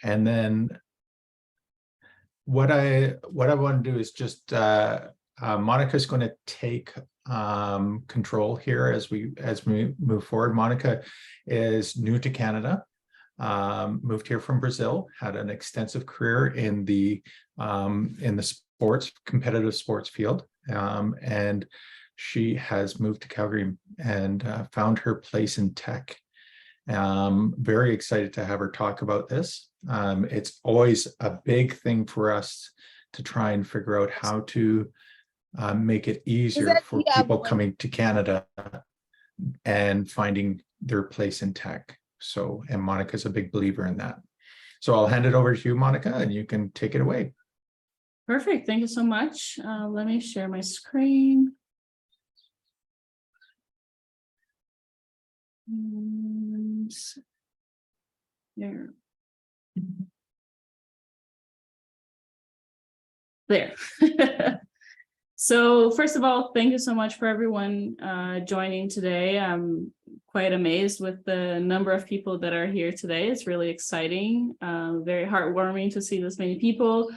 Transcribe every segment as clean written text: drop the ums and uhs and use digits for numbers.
And then what I want to do is just Monica's going to take control here as we move forward. Monica is new to Canada, moved here from Brazil, had an extensive career in the competitive sports field, and she has moved to Calgary and found her place in tech. Very excited to have her talk about this. It's always a big thing for us to try and figure out how to make it easier for people coming to Canada and finding their place in tech. So, and Monica's a big believer in that. So I'll hand it over to you, Monica, and you can take it away. Perfect. Thank you so much. Let me share my screen. And there. So first of all, thank you so much for everyone joining today. I'm quite amazed with the number of people that are here today. It's really exciting, very heartwarming to see this many people.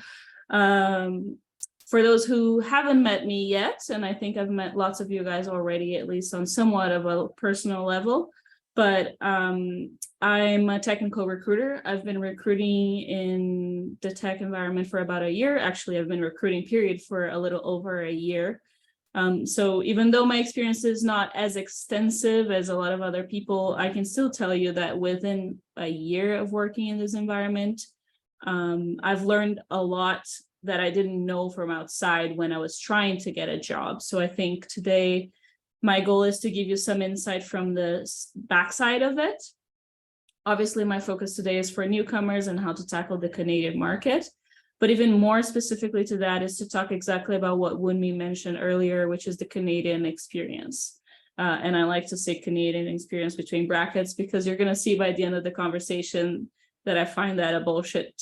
For those who haven't met me yet, and I think I've met lots of you guys already, at least on somewhat of a personal level, but I'm a technical recruiter. I've been recruiting in the tech environment for about a year. Actually, I've been recruiting period for a little over a year. So even though my experience is not as extensive as a lot of other people, I can still tell you that within a year of working in this environment, I've learned a lot that I didn't know from outside when I was trying to get a job. So I think today, my goal is to give you some insight from the backside of it. Obviously, my focus today is for newcomers and how to tackle the Canadian market. But even more specifically to that is to talk exactly about what Wunmi mentioned earlier, which is the Canadian experience. And I like to say Canadian experience between brackets, because you're going to see by the end of the conversation that I find that a bullshit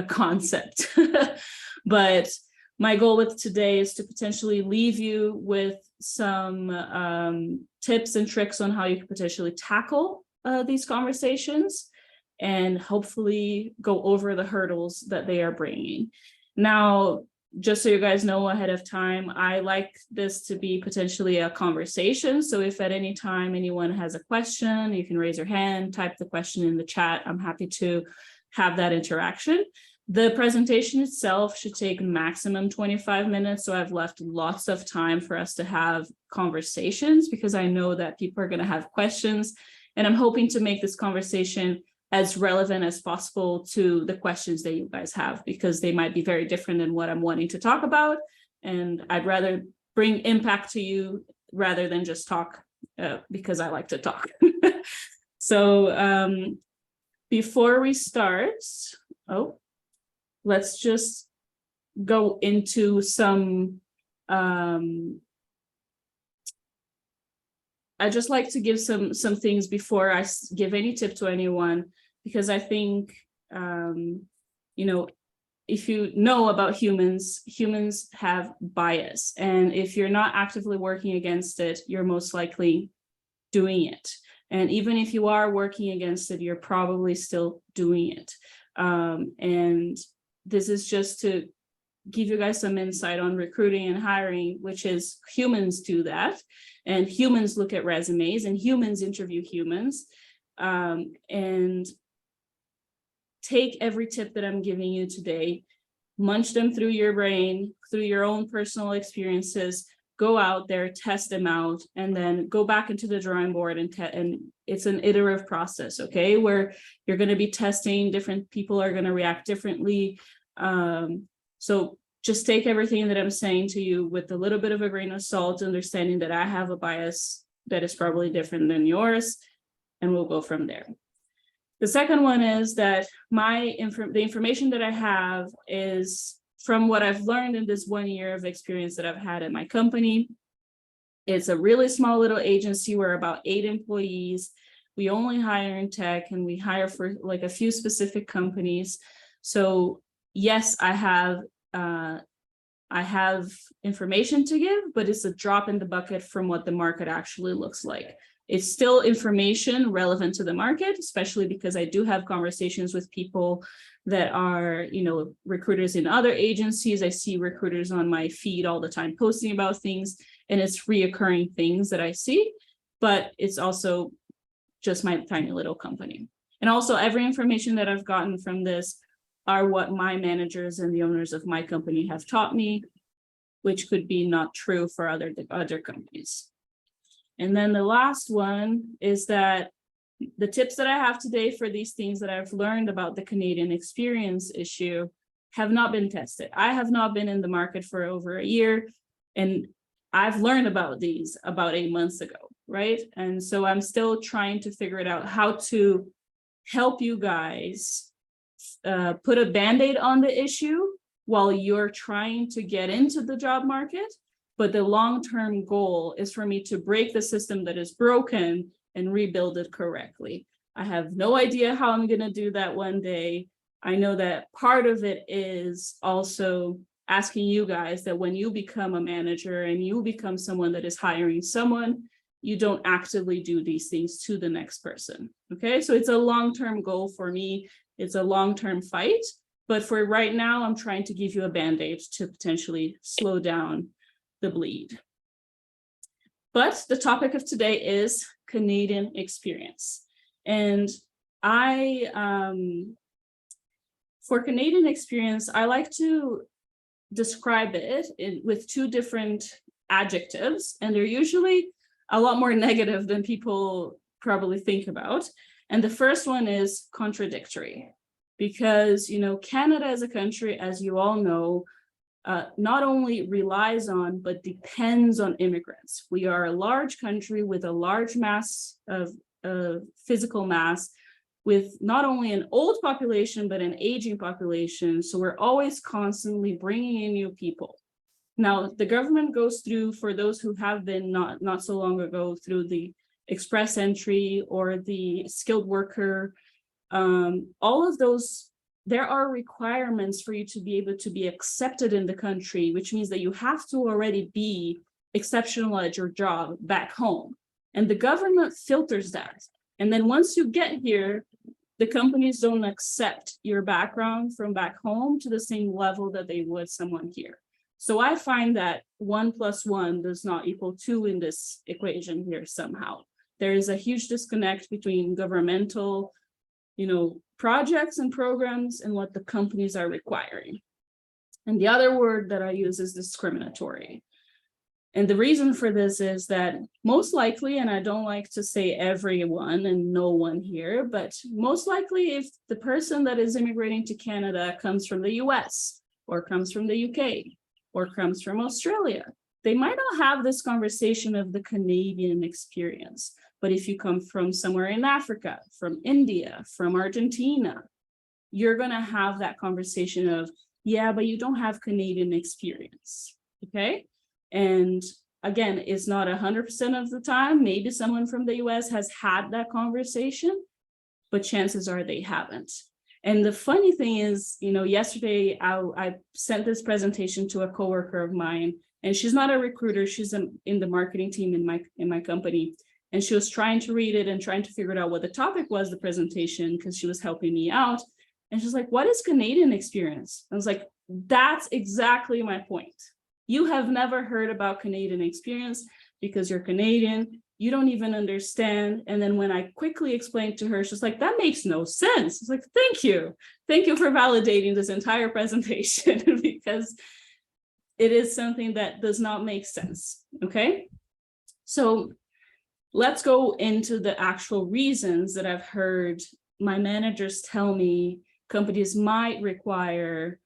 concept. But my goal with today is to potentially leave you with some tips and tricks on how you can potentially tackle these conversations and hopefully go over the hurdles that they are bringing. Now, just so you guys know ahead of time, I like this to be potentially a conversation. So if at any time anyone has a question, you can raise your hand, type the question in the chat. I'm happy to have that interaction. The presentation itself should take maximum 25 minutes. So I've left lots of time for us to have conversations because I know that people are going to have questions. And I'm hoping to make this conversation as relevant as possible to the questions that you guys have, because they might be very different than what I'm wanting to talk about. And I'd rather bring impact to you rather than just talk because I like to talk. So before we start, let's just go into some, I just like to give some things before I give any tip to anyone, because I think, if you know about humans, humans have bias. And if you're not actively working against it, you're most likely doing it. And even if you are working against it, you're probably still doing it. And this is just to give you guys some insight on recruiting and hiring, which is humans do that. And humans look at resumes and humans interview humans. And take every tip that I'm giving you today, munch them through your brain, through your own personal experiences, go out there, test them out, and then go back into the drawing board and it's an iterative process, okay? Where you're gonna be testing, different people are gonna react differently. So just take everything that I'm saying to you with a little bit of a grain of salt, understanding that I have a bias that is probably different than yours, and we'll go from there. The second one is that the information that I have is from what I've learned in this 1 year of experience that I've had at my company. It's a really small little agency. We're about 8 employees. We only hire in tech, and we hire for like a few specific companies. So yes, I have information to give, but it's a drop in the bucket from what the market actually looks like. It's still information relevant to the market, especially because I do have conversations with people that are, recruiters in other agencies. I see recruiters on my feed all the time posting about things, and it's reoccurring things that I see, but it's also just my tiny little company. And also every information that I've gotten from this are what my managers and the owners of my company have taught me, which could be not true for other companies. And then the last one is that the tips that I have today for these things that I've learned about the Canadian experience issue have not been tested. I have not been in the market for over a year, and I've learned about these about 8 months ago, right? And so I'm still trying to figure it out, how to help you guys put a Band-Aid on the issue while you're trying to get into the job market. But the long-term goal is for me to break the system that is broken and rebuild it correctly. I have no idea how I'm going to do that one day. I know that part of it is also asking you guys that when you become a manager and you become someone that is hiring someone, you don't actively do these things to the next person. Okay, so it's a long-term goal for me. It's a long-term fight. But for right now, I'm trying to give you a Band-Aid to potentially slow down the bleed. But the topic of today is Canadian experience. And for Canadian experience, I like to describe it with two different adjectives, and they're usually a lot more negative than people probably think about. And the first one is contradictory, because, Canada as a country, as you all know, not only relies on, but depends on immigrants. We are a large country with a large mass of physical mass, with not only an old population, but an aging population. So we're always constantly bringing in new people. Now, the government goes through, for those who have been not so long ago, through the express entry or the skilled worker, all of those, there are requirements for you to be able to be accepted in the country, which means that you have to already be exceptional at your job back home. And the government filters that. And then once you get here, the companies don't accept your background from back home to the same level that they would someone here. So I find that 1 + 1 does not equal 2 in this equation here somehow. There is a huge disconnect between governmental, projects and programs and what the companies are requiring. And the other word that I use is discriminatory. And the reason for this is that most likely, and I don't like to say everyone and no one here, but most likely if the person that is immigrating to Canada comes from the US or comes from the UK or comes from Australia, they might not have this conversation of the Canadian experience. But if you come from somewhere in Africa, from India, from Argentina, you're going to have that conversation of, yeah, but you don't have Canadian experience, okay? And again, it's not 100% of the time. Maybe someone from the US has had that conversation, but chances are they haven't. And the funny thing is, yesterday I sent this presentation to a coworker of mine, and she's not a recruiter. She's in the marketing team in my company. And she was trying to read it and trying to figure out what the topic was, the presentation, because she was helping me out. And she's like, what is Canadian experience? I was like, that's exactly my point. You have never heard about Canadian experience because you're Canadian. You don't even understand. And then when I quickly explained to her, she's like, that makes no sense. I was like, thank you. Thank you for validating this entire presentation because it is something that does not make sense. Okay. So let's go into the actual reasons that I've heard my managers tell me companies might require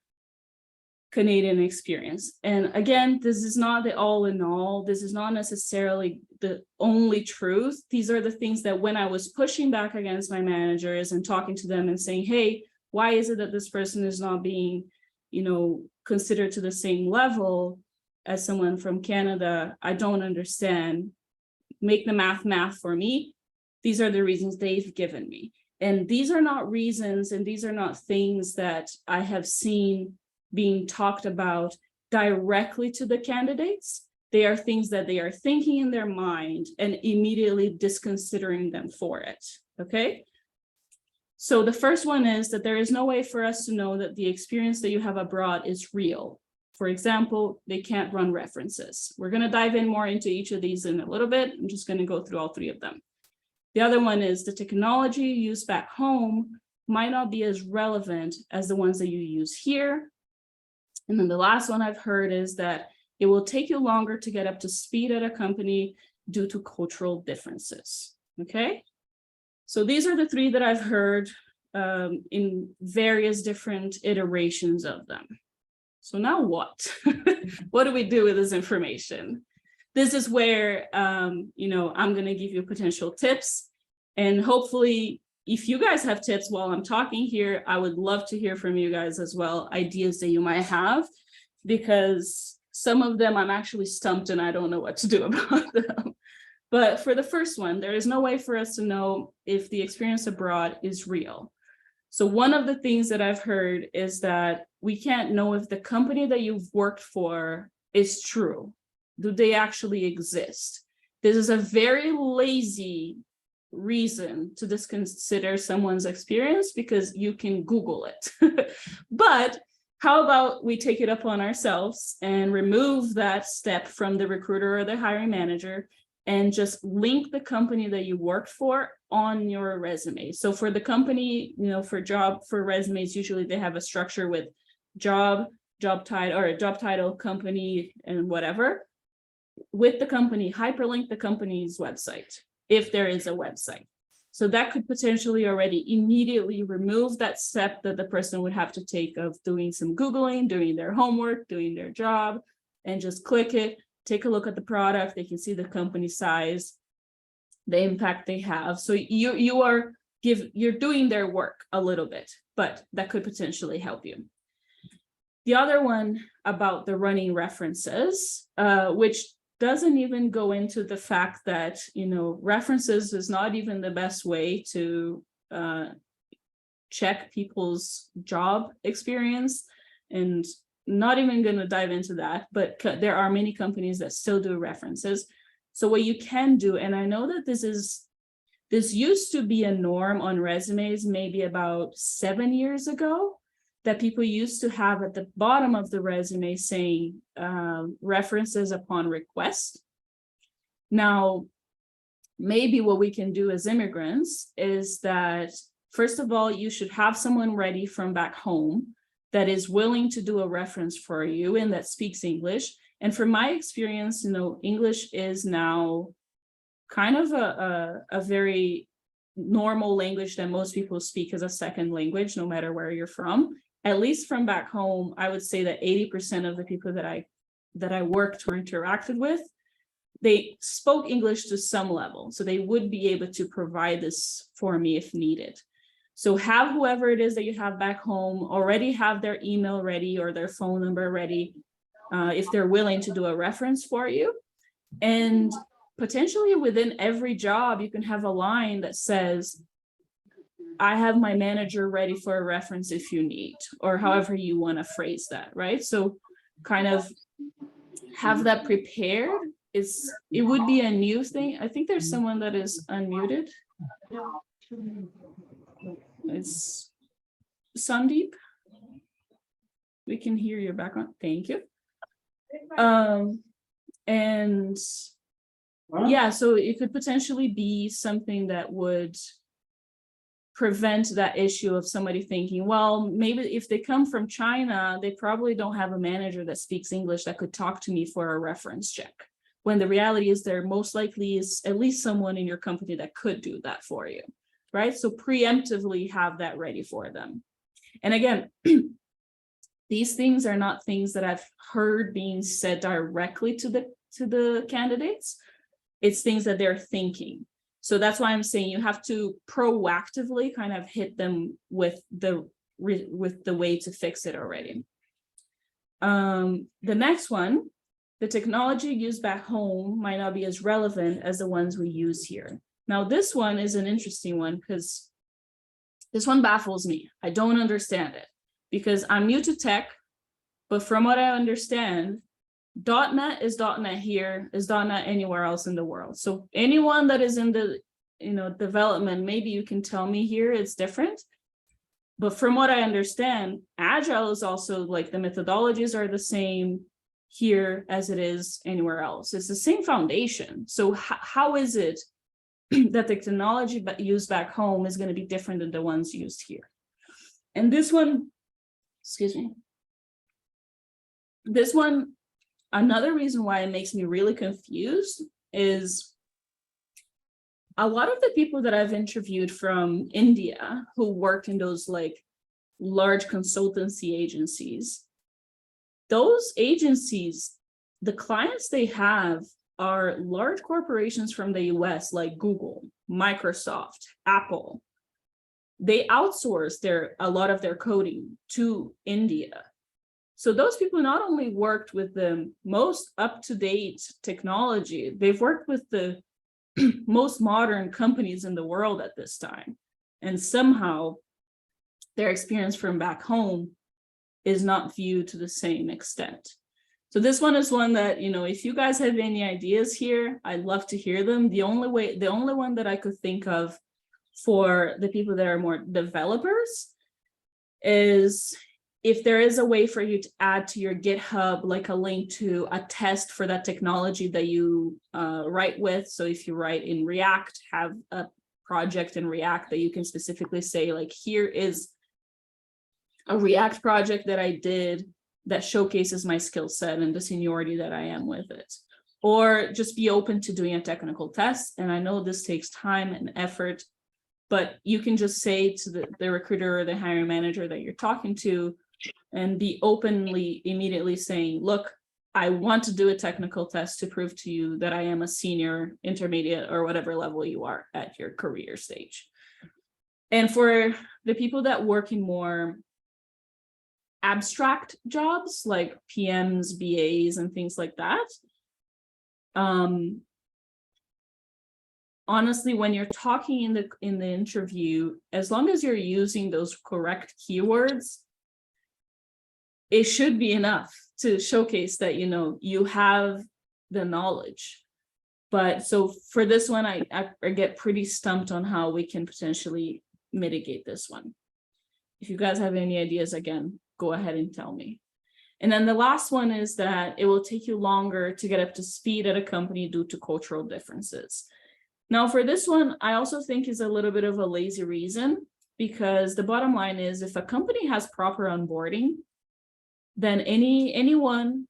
Canadian experience. And again, this is not the all in all. This is not necessarily the only truth. These are the things that when I was pushing back against my managers and talking to them and saying, hey, why is it that this person is not being, considered to the same level as someone from Canada? I don't understand. Make the math for me. These are the reasons they've given me. And these are not reasons, and these are not things that I have seen being talked about directly to the candidates. They are things that they are thinking in their mind and immediately disconsidering them for it, okay? So the first one is that there is no way for us to know that the experience that you have abroad is real. For example, they can't run references. We're going to dive in more into each of these in a little bit. I'm just going to go through all three of them. The other one is the technology used back home might not be as relevant as the ones that you use here. And then the last one I've heard is that it will take you longer to get up to speed at a company due to cultural differences, okay? So these are the three that I've heard in various different iterations of them. So now what? What do we do with this information? This is where, you know, I'm going to give you potential tips. And hopefully, if you guys have tips while I'm talking here, I would love to hear from you guys as well, ideas that you might have, because some of them I'm actually stumped and I don't know what to do about them. But for the first one, there is no way for us to know if the experience abroad is real. So one of the things that I've heard is that we can't know if the company that you've worked for is true. Do they actually exist? This is a very lazy reason to disconsider someone's experience because you can Google it. But how about we take it upon ourselves and remove that step from the recruiter or the hiring manager and just link the company that you worked for on your resume. So for the company, you know, for resumes, usually they have a structure with job title, or a job title, company, and whatever. With the company, hyperlink the company's website, if there is a website. So that could potentially already immediately remove that step that the person would have to take of doing some Googling, doing their homework, doing their job, and just click it, take a look at the product. They can see the company size, the impact they have. So you're doing their work a little bit, but that could potentially help you. The other one about the running references, which doesn't even go into the fact that, you know, references is not even the best way to check people's job experience, and not even going to dive into that, but there are many companies that still do references. So what you can do, and I know that this used to be a norm on resumes maybe about 7 years ago, that people used to have at the bottom of the resume saying references upon request. Now, maybe what we can do as immigrants is that, first of all, you should have someone ready from back home that is willing to do a reference for you and that speaks English. And from my experience, you know, English is now kind of a very normal language that most people speak as a second language, no matter where you're from. At least from back home, I would say that 80% of the people that I worked or interacted with, they spoke English to some level. So they would be able to provide this for me if needed. So have whoever it is that you have back home already have their email ready or their phone number ready, if they're willing to do a reference for you. And potentially within every job, you can have a line that says, I have my manager ready for a reference if you need, or however you want to phrase that, right? So kind of have that prepared. It would be a new thing. I think there's someone that is unmuted. It's Sandeep. We can hear your background. Thank you. And yeah, so it could potentially be something that would prevent that issue of somebody thinking, well, maybe if they come from China, they probably don't have a manager that speaks English that could talk to me for a reference check. When the reality is there most likely is at least someone in your company that could do that for you, right? So preemptively have that ready for them. And again, these things are not things that I've heard being said directly to the candidates. It's things that they're thinking. So that's why I'm saying you have to proactively kind of hit them with the way to fix it already. The next one, the technology used back home might not be as relevant as the ones we use here. Now, this one is an interesting one because this one baffles me. I don't understand it because I'm new to tech, but from what I understand, .NET is .NET here, is .NET anywhere else in the world. So anyone that is in the, development, maybe you can tell me here it's different. But from what I understand, Agile is also like the methodologies are the same here as it is anywhere else. It's the same foundation. So how is it that the technology used back home is going to be different than the ones used here? And this one, excuse me, this one, another reason why it makes me really confused is a lot of the people that I've interviewed from India who work in those like large consultancy agencies, those agencies, the clients they have are large corporations from the US like Google, Microsoft, Apple. They outsource a lot of their coding to India. So those people not only worked with the most up-to-date technology, they've worked with the most modern companies in the world at this time. And somehow their experience from back home is not viewed to the same extent. So this one is one that, if you guys have any ideas here, I'd love to hear them. The only one that I could think of for the people that are more developers is if there is a way for you to add to your GitHub, like a link to a test for that technology that you write with. So if you write in React, have a project in React that you can specifically say, like, here is a React project that I did that showcases my skill set and the seniority that I am with it. Or just be open to doing a technical test. And I know this takes time and effort, but you can just say to the recruiter or the hiring manager that you're talking to and be openly, immediately saying, look, I want to do a technical test to prove to you that I am a senior, intermediate, or whatever level you are at your career stage. And for the people that work in more abstract jobs like PMs, BAs, and things like that, honestly, when you're talking in the interview, as long as you're using those correct keywords, it should be enough to showcase that you have the knowledge. But so for this one, I get pretty stumped on how we can potentially mitigate this one. If you guys have any ideas, again, go ahead and tell me. And then the last one is that it will take you longer to get up to speed at a company due to cultural differences. Now, for this one, I also think is a little bit of a lazy reason, because the bottom line is if a company has proper onboarding, then any new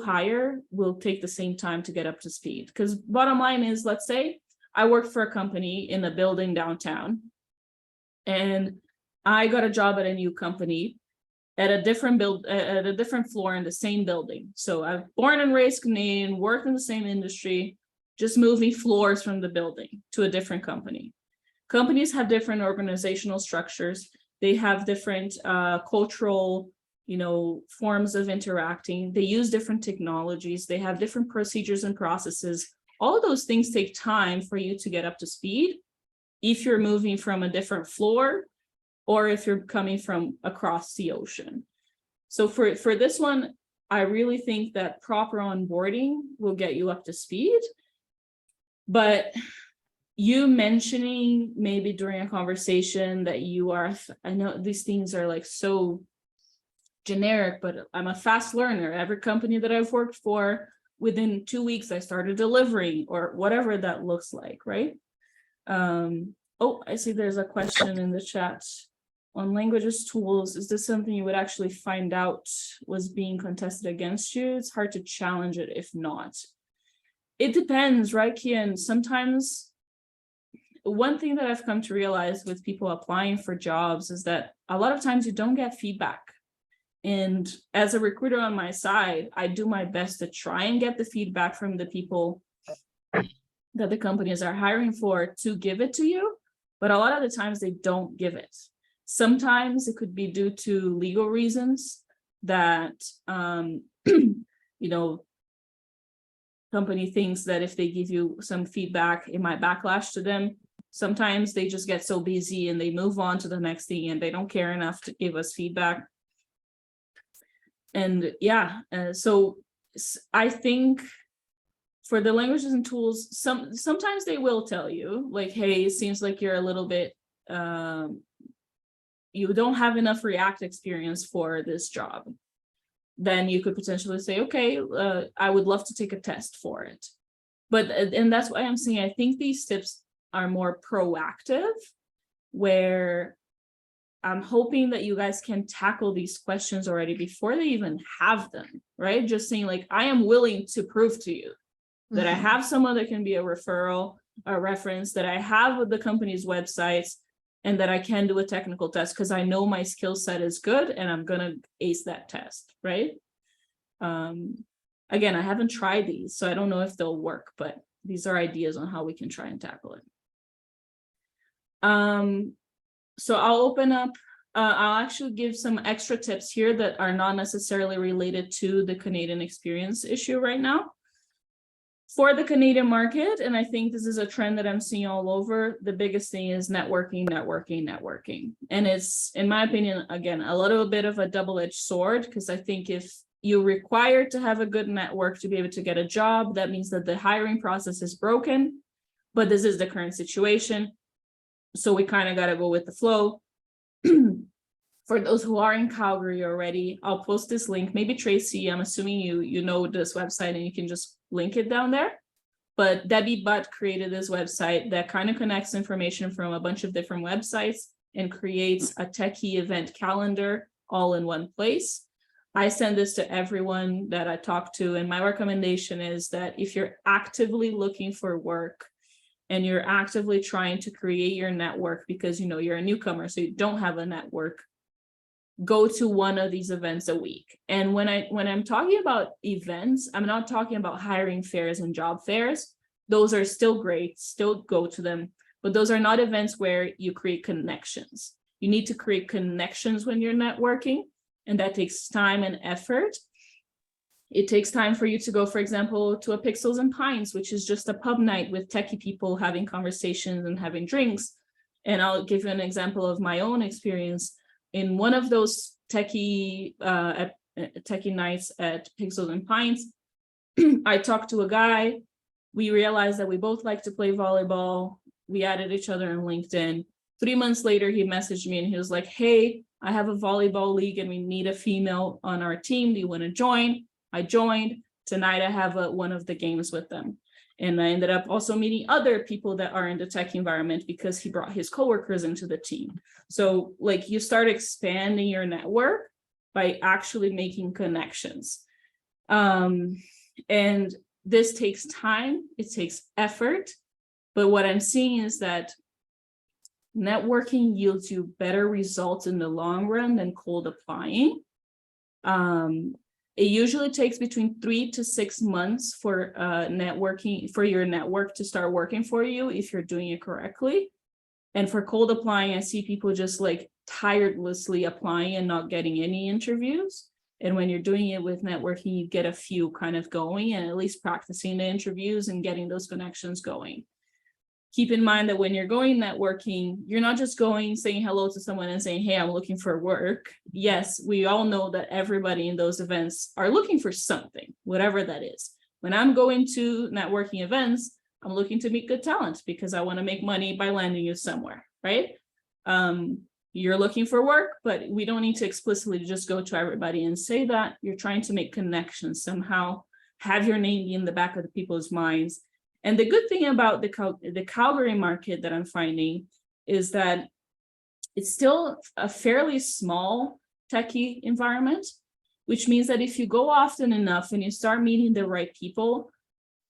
hire will take the same time to get up to speed. Because bottom line is, let's say I work for a company in a building downtown, and I got a job at a new company at a different floor in the same building. So I've born and raised Canadian, worked in the same industry, just moving floors from the building to a different company. Companies have different organizational structures. They have different cultural, forms of interacting. They use different technologies. They have different procedures and processes. All of those things take time for you to get up to speed if you're moving from a different floor or if you're coming from across the ocean. So for this one, I really think that proper onboarding will get you up to speed. But you mentioning maybe during a conversation that you are, I know these things are like so generic, but I'm a fast learner. Every company that I've worked for, within 2 weeks, I started delivering, or whatever that looks like, right? Oh, I see there's a question in the chat. On languages tools, is this something you would actually find out was being contested against you? It's hard to challenge it if not. It depends, right, Kian? Sometimes, one thing that I've come to realize with people applying for jobs is that a lot of times you don't get feedback. And as a recruiter on my side, I do my best to try and get the feedback from the people that the companies are hiring for to give it to you. But a lot of the times they don't give it. Sometimes it could be due to legal reasons that, company thinks that if they give you some feedback, it might backlash to them. Sometimes they just get so busy and they move on to the next thing and they don't care enough to give us feedback. And yeah, so I think for the languages and tools, sometimes they will tell you like, hey, it seems like you're a little bit, you don't have enough React experience for this job. Then you could potentially say, okay, I would love to take a test for it. But, and that's why I'm saying, I think these tips are more proactive, where I'm hoping that you guys can tackle these questions already before they even have them, right? Just saying like, I am willing to prove to you that I have someone that can be a referral, a reference, that I have with the company's websites, and that I can do a technical test because I know my skill set is good and I'm gonna ace that test, right? Again, I haven't tried these, so I don't know if they'll work, but these are ideas on how we can try and tackle it. So I'll open up, I'll actually give some extra tips here that are not necessarily related to the Canadian experience issue right now. For the Canadian market, and I think this is a trend that I'm seeing all over, the biggest thing is networking, networking, networking. And it's, in my opinion, again, a little bit of a double-edged sword, because I think if you're required to have a good network to be able to get a job, that means that the hiring process is broken, but this is the current situation. So we kind of got to go with the flow. For those who are in Calgary already, I'll post this link. Maybe Tracy, I'm assuming you know this website and you can just link it down there. But Debbie Butt created this website that kind of connects information from a bunch of different websites and creates a techie event calendar all in one place. I send this to everyone that I talk to, and my recommendation is that if you're actively looking for work and you're actively trying to create your network because you know you're a newcomer, so you don't have a network, go to one of these events a week. And when I'm talking about events, I'm not talking about hiring fairs and job fairs. Those are still great, still go to them, but those are not events where you create connections. You need to create connections when you're networking, and that takes time and effort. It takes time for you to go, for example, to a Pixels and Pines, which is just a pub night with techie people having conversations and having drinks. And I'll give you an example of my own experience. In one of those techie nights at Pixels and Pines, I talked to a guy. We realized that we both like to play volleyball. We added each other on LinkedIn. 3 months later, he messaged me and he was like, hey, I have a volleyball league and we need a female on our team. Do you want to join? I joined. Tonight I have one of the games with them. And I ended up also meeting other people that are in the tech environment because he brought his coworkers into the team. So like you start expanding your network by actually making connections. And this takes time, it takes effort. But what I'm seeing is that networking yields you better results in the long run than cold applying. It usually takes between 3 to 6 months for your network to start working for you if you're doing it correctly. And for cold applying, I see people just like tirelessly applying and not getting any interviews. And when you're doing it with networking, you get a few kind of going and at least practicing the interviews and getting those connections going. Keep in mind that when you're going networking, you're not just going, saying hello to someone and saying, hey, I'm looking for work. Yes, we all know that everybody in those events are looking for something, whatever that is. When I'm going to networking events, I'm looking to meet good talent because I want to make money by landing you somewhere, right? You're looking for work, but we don't need to explicitly just go to everybody and say that. You're trying to make connections somehow, have your name in the back of the people's minds. And the good thing about the Calgary market that I'm finding is that it's still a fairly small techie environment, which means that if you go often enough and you start meeting the right people,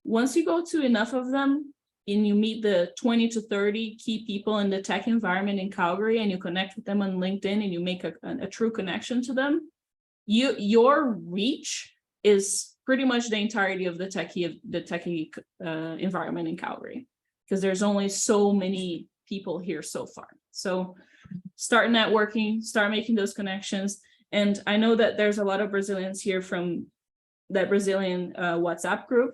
once you go to enough of them and you meet the 20 to 30 key people in the tech environment in Calgary and you connect with them on LinkedIn and you make a true connection to them, your reach is pretty much the entirety of the techie environment in Calgary, because there's only so many people here so far. So start networking, start making those connections. And I know that there's a lot of Brazilians here from that Brazilian WhatsApp group.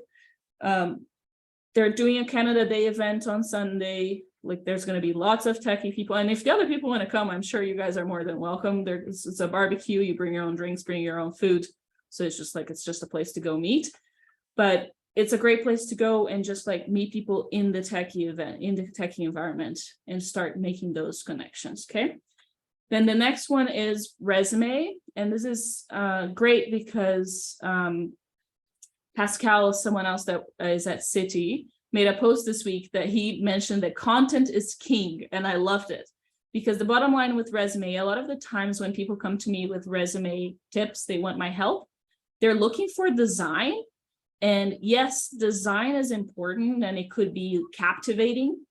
They're doing a Canada Day event on Sunday. Like there's going to be lots of techie people. And if the other people want to come, I'm sure you guys are more than welcome. It's a barbecue. You bring your own drinks, bring your own food. So it's just a place to go meet. But it's a great place to go and just like meet people in the techie event, in the techie environment, and start making those connections. Okay. Then the next one is resume. And this is great because Pascal, someone else that is at CITI, made a post this week that he mentioned that content is king. And I loved it because the bottom line with resume, a lot of the times when people come to me with resume tips, they want my help. They're looking for design. And yes, design is important and it could be captivating,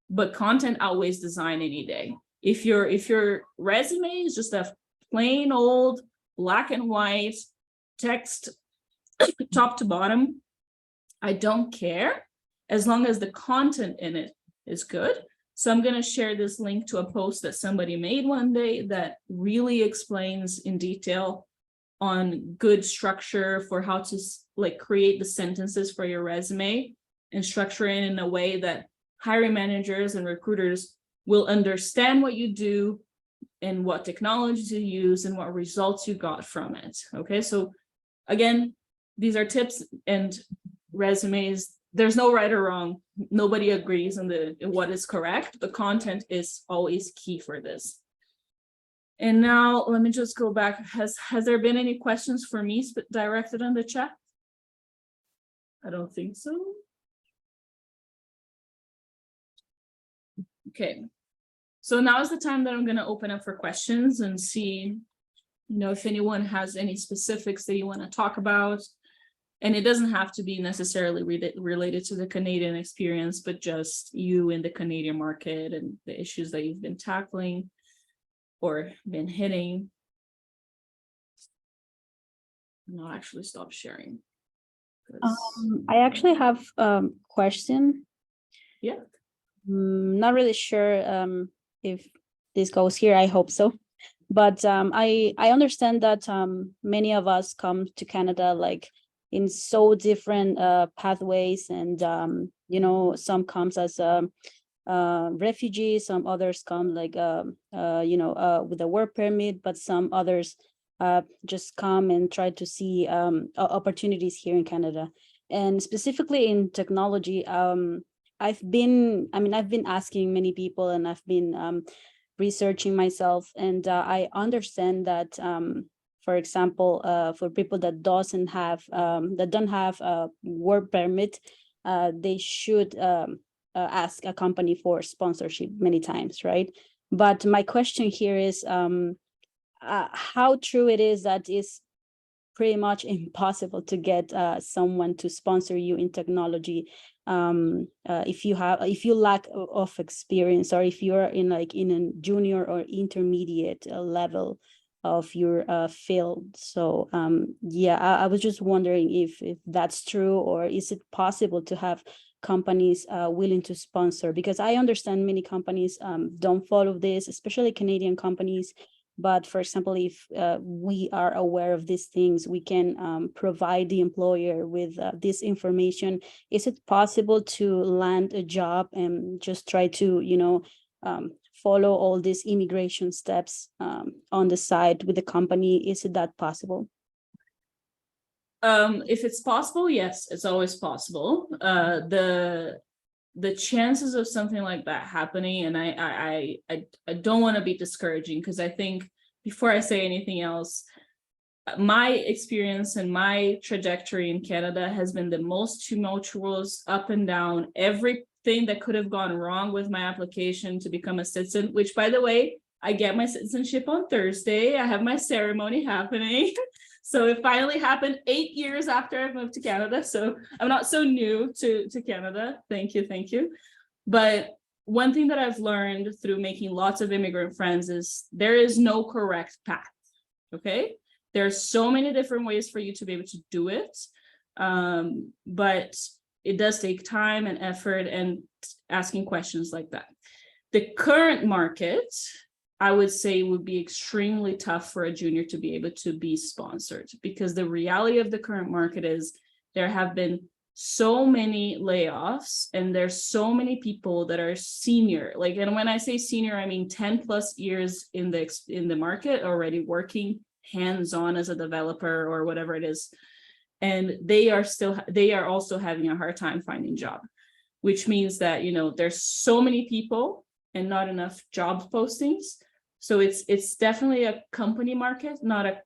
but content outweighs design any day. If your resume is just a plain old black and white text top to bottom, I don't care as long as the content in it is good. So I'm going to share this link to a post that somebody made one day that really explains in detail on good structure for how to like create the sentences for your resume and structure it in a way that hiring managers and recruiters will understand what you do and what technologies you use and what results you got from it. Okay, so again, these are tips and resumes. There's no right or wrong. Nobody agrees on what is correct. The content is always key for this. And now let me just go back. Has there been any questions for me directed on the chat? I don't think so. Okay. So now is the time that I'm going to open up for questions and see, if anyone has any specifics that you want to talk about. And it doesn't have to be necessarily related to the Canadian experience, but just you in the Canadian market and the issues that you've been tackling or been hitting. And I'll actually stop sharing. I actually have a question. Yeah. Not really sure if this goes here. I hope so. But I understand that many of us come to Canada like in so different pathways, and some comes as refugees, some others come like with a work permit, but some others just come and try to see opportunities here in Canada. And specifically in technology, I've been asking many people, and I've been researching myself, and I understand that for example, for people that don't have a work permit, they should ask a company for sponsorship many times, right? But my question here is how true it is that it's pretty much impossible to get someone to sponsor you in technology if you lack of experience, or if you're in a junior or intermediate level of your field. So I was just wondering if that's true, or is it possible to have companies willing to sponsor? Because I understand many companies don't follow this, especially Canadian companies. But for example, if we are aware of these things, we can provide the employer with this information. Is it possible to land a job and just try to, follow all these immigration steps on the side with the company? Is it that possible? If it's possible, yes, it's always possible. The chances of something like that happening, and I don't want to be discouraging, because I think before I say anything else, my experience and my trajectory in Canada has been the most tumultuous, up and down. Everything that could have gone wrong with my application to become a citizen, which, by the way, I get my citizenship on Thursday. I have my ceremony happening. So it finally happened 8 years after I moved to Canada. So I'm not so new to Canada. Thank you. But one thing that I've learned through making lots of immigrant friends is there is no correct path. Okay. There's so many different ways for you to be able to do it. But it does take time and effort and asking questions like that. The current market, I would say, would be extremely tough for a junior to be able to be sponsored, because the reality of the current market is there have been so many layoffs, and there's so many people that are senior. And when I say senior, I mean 10 plus years in the market already working hands-on as a developer or whatever it is. And they are also having a hard time finding job, which means that, you know, there's so many people and not enough job postings. So it's definitely a company market, not a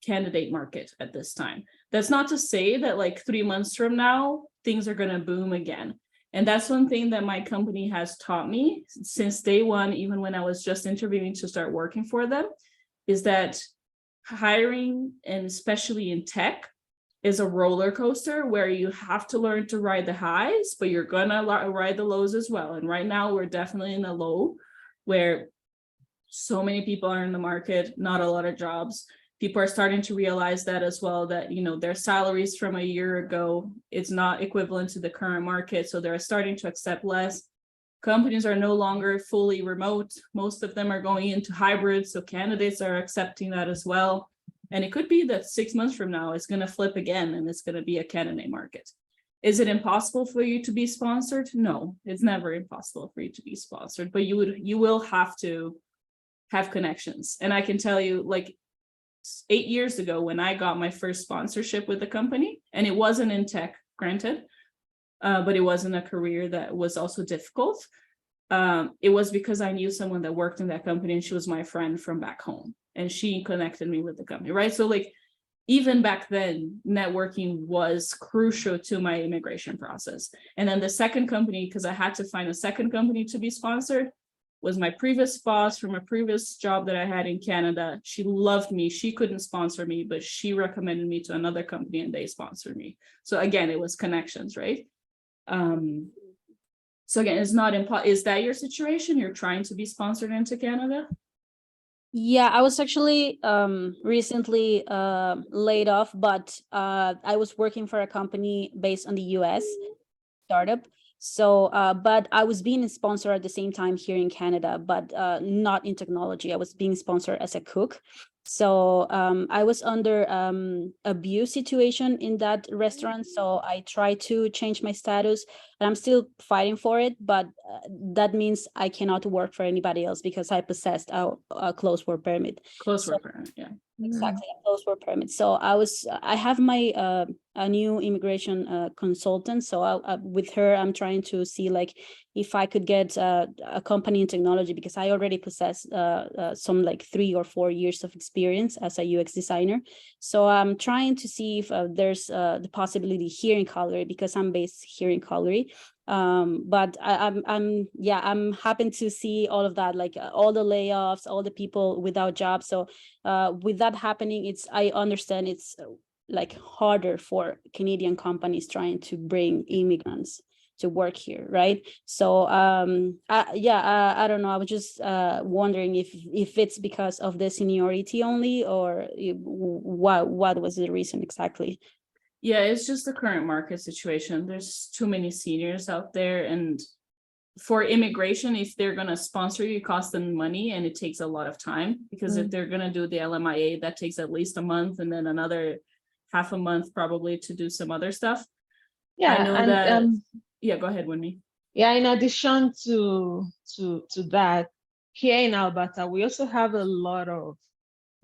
candidate market at this time. That's not to say that like 3 months from now, things are going to boom again. And that's one thing that my company has taught me since day one, even when I was just interviewing to start working for them, is that hiring, and especially in tech, is a roller coaster where you have to learn to ride the highs, but you're gonna ride the lows as well. And right now we're definitely in a low where so many people are in the market, not a lot of jobs. People are starting to realize that as well, that, you know, their salaries from a year ago, it's not equivalent to the current market. So they're starting to accept less. Companies are no longer fully remote. Most of them are going into hybrid. So candidates are accepting that as well. And it could be that 6 months from now, it's going to flip again and it's going to be a candidate market. Is it impossible for you to be sponsored? No, it's never impossible for you to be sponsored, but you will have to have connections. And I can tell you, like, 8 years ago when I got my first sponsorship with the company, and it wasn't in tech, granted, but it wasn't a career that was also difficult. It was because I knew someone that worked in that company, and she was my friend from back home, and she connected me with the company, right? So like, even back then, networking was crucial to my immigration process. And then the second company, because I had to find a second company to be sponsored, was my previous boss from a previous job that I had in Canada. She loved me. She couldn't sponsor me, but she recommended me to another company and they sponsored me. So again, it was connections, right? So again, it's not is that your situation? You're trying to be sponsored into Canada? Yeah, I was actually recently laid off, but I was working for a company based on the US, startup. So, but I was being sponsored at the same time here in Canada, but not in technology. I was being sponsored as a cook. So I was under abuse situation in that restaurant. So I tried to change my status, and I'm still fighting for it. But that means I cannot work for anybody else because I possessed a closed work permit. Close work permit, yeah. Exactly, a closed work permit. So I have my a new immigration consultant. So with her, I'm trying to see like if I could get a company in technology, because I already possess some like 3 or 4 years of experience as a UX designer. So I'm trying to see if there's the possibility here in Calgary, because I'm based here in Calgary. But I'm happy to see all of that, like all the layoffs, all the people without jobs. So with that happening, I understand it's like harder for Canadian companies trying to bring immigrants to work here, right? So I don't know. I was just wondering if it's because of the seniority only, or what was the reason exactly? Yeah, it's just the current market situation. There's too many seniors out there, and for immigration, if they're going to sponsor you, it costs them money, and it takes a lot of time, because if they're going to do the LMIA, that takes at least a month, and then another half a month probably to do some other stuff. Yeah, I know and that. Yeah, go ahead, Winnie. Yeah, in addition to that, here in Alberta, we also have a lot of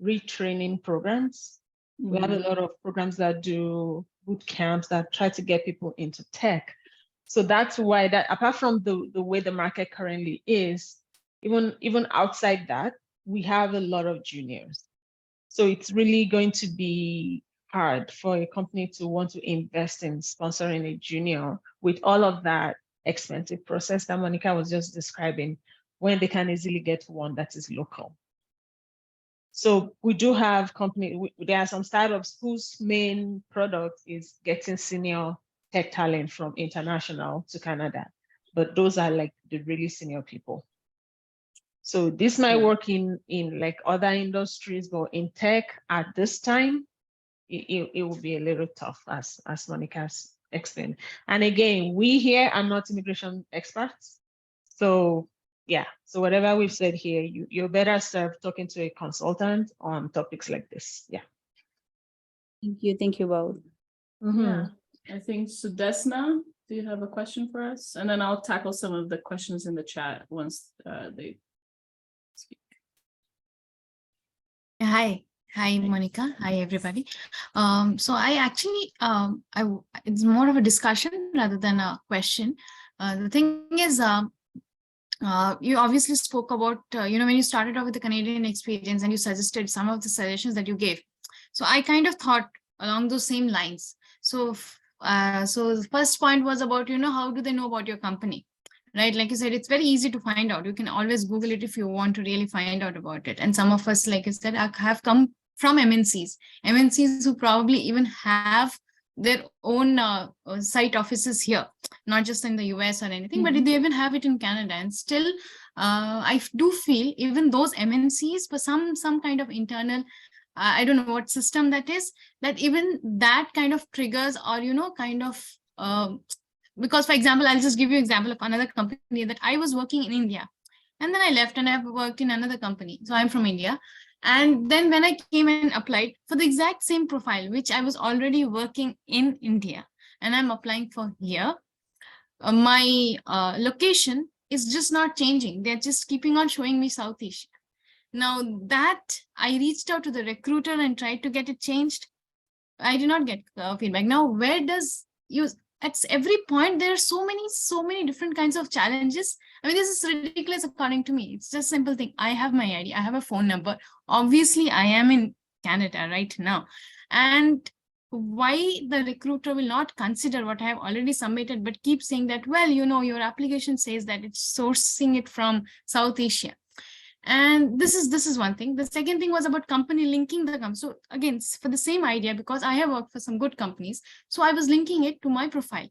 retraining programs. We have a lot of programs that do boot camps that try to get people into tech. So that's why that, apart from the way the market currently is, even outside that, we have a lot of juniors. So it's really going to be hard for a company to want to invest in sponsoring a junior with all of that expensive process that Monica was just describing, when they can easily get one that is local. So we do have there are some startups whose main product is getting senior tech talent from international to Canada, but those are like the really senior people. So this might work in like other industries, but in tech at this time, it will be a little tough, as Monica's explained. And again, we here are not immigration experts. So yeah, so whatever we've said here, you're better served talking to a consultant on topics like this. Yeah. Thank you both. Yeah, I think Sudesna, do you have a question for us? And then I'll tackle some of the questions in the chat once they speak. Hi. Hi, Monica. Hi, everybody. So I actually, it's more of a discussion rather than a question. The thing is, you obviously spoke about, when you started off with the Canadian experience and you suggested some of the suggestions that you gave. So I kind of thought along those same lines. So, so the first point was about, how do they know about your company? Right, like you said, it's very easy to find out. You can always Google it if you want to really find out about it. And some of us, like I said, have come from MNCs who probably even have their own site offices here, not just in the US or anything, but they even have it in Canada. And still, I do feel even those MNCs, for some kind of internal, I don't know what system that is, that even that kind of triggers or, because, for example, I'll just give you an example of another company that I was working in India. And then I left and I've worked in another company. So I'm from India. And then when I came and applied for the exact same profile, which I was already working in India, and I'm applying for here, my location is just not changing. They're just keeping on showing me South Asia. Now that I reached out to the recruiter and tried to get it changed, I did not get feedback. Now, where does you, at every point, there are so many different kinds of challenges. I mean, this is ridiculous according to me. It's just a simple thing. I have my ID, I have a phone number. Obviously, I am in Canada right now. And why the recruiter will not consider what I have already submitted, but keep saying that, well, your application says that it's sourcing it from South Asia. And this is one thing. The second thing was about company linking the company. So again, for the same idea, because I have worked for some good companies, so I was linking it to my profile.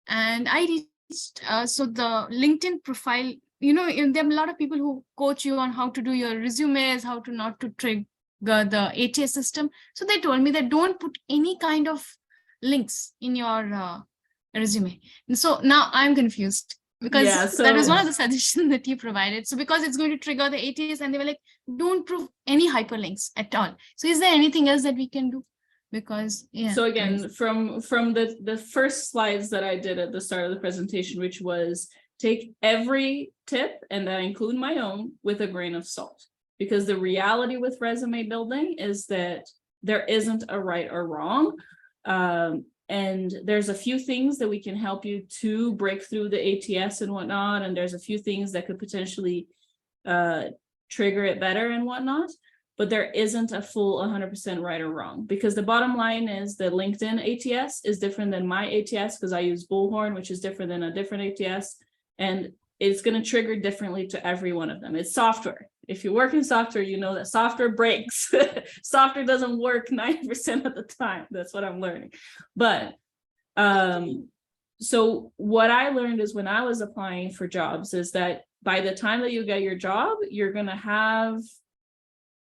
And I reached, so the LinkedIn profile, there are a lot of people who coach you on how to do your resumes, how to not to trigger the ATS system. So they told me that don't put any kind of links in your resume. And so now I'm confused, because that was one of the suggestions that you provided. So because it's going to trigger the ATS, and they were like, don't prove any hyperlinks at all. So is there anything else that we can do? Because so again, from the first slides that I did at the start of the presentation, which was take every tip, and I include my own, with a grain of salt, because the reality with resume building is that there isn't a right or wrong. And there's a few things that we can help you to break through the ATS and whatnot. And there's a few things that could potentially trigger it better and whatnot. But there isn't a full 100% right or wrong, because the bottom line is that LinkedIn ATS is different than my ATS, because I use Bullhorn, which is different than a different ATS. And it's going to trigger differently to every one of them. It's software. If you work in software, you know that software breaks. Software doesn't work 90% of the time. That's what I'm learning. But so what I learned is, when I was applying for jobs, is that by the time that you get your job, you're going to have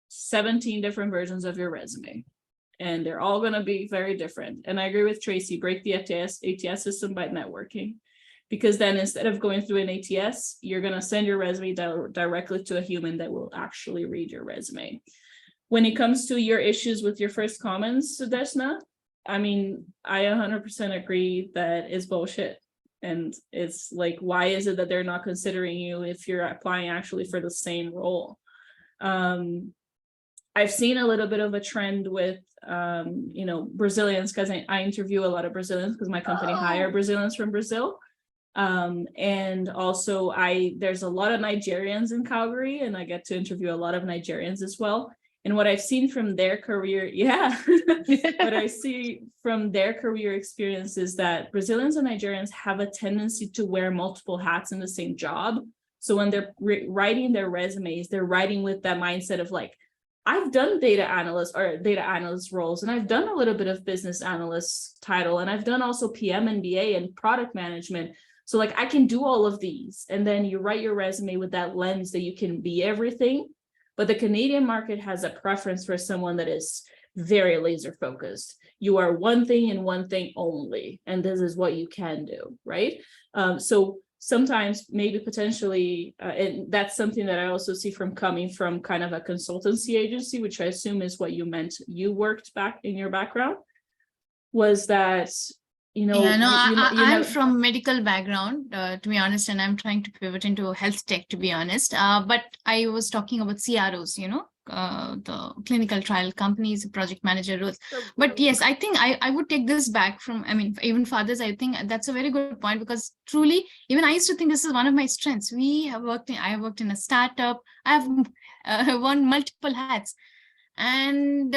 17 different versions of your resume, and they're all going to be very different. And I agree with Tracy, break the ATS system by networking, because then instead of going through an ATS, you're going to send your resume directly to a human that will actually read your resume. When it comes to your issues with your first comments, Sudeshna, I mean, I 100% agree that it's bullshit. And it's like, why is it that they're not considering you if you're applying actually for the same role? I've seen a little bit of a trend with, Brazilians, because I interview a lot of Brazilians, because my company hire Brazilians from Brazil. And also there's a lot of Nigerians in Calgary, and I get to interview a lot of Nigerians as well. And what I've seen from their career, what I see from their career experience is that Brazilians and Nigerians have a tendency to wear multiple hats in the same job. So when they're writing their resumes, they're writing with that mindset of like, I've done data analyst roles, and I've done a little bit of business analyst title, and I've done also PM and BA and product management. So like, I can do all of these. And then you write your resume with that lens that you can be everything. But the Canadian market has a preference for someone that is very laser focused. You are one thing and one thing only, and this is what you can do, right? So sometimes maybe potentially, and that's something that I also see from coming from kind of a consultancy agency, which I assume is what you meant you worked back in your background, was that, I'm from medical background, to be honest, and I'm trying to pivot into health tech, to be honest. But I was talking about CROs, the clinical trial companies, project manager roles. But yes, I think I would take this back from, I mean, even for others, I think that's a very good point, because truly, even I used to think this is one of my strengths. I have worked in a startup. I have worn multiple hats. And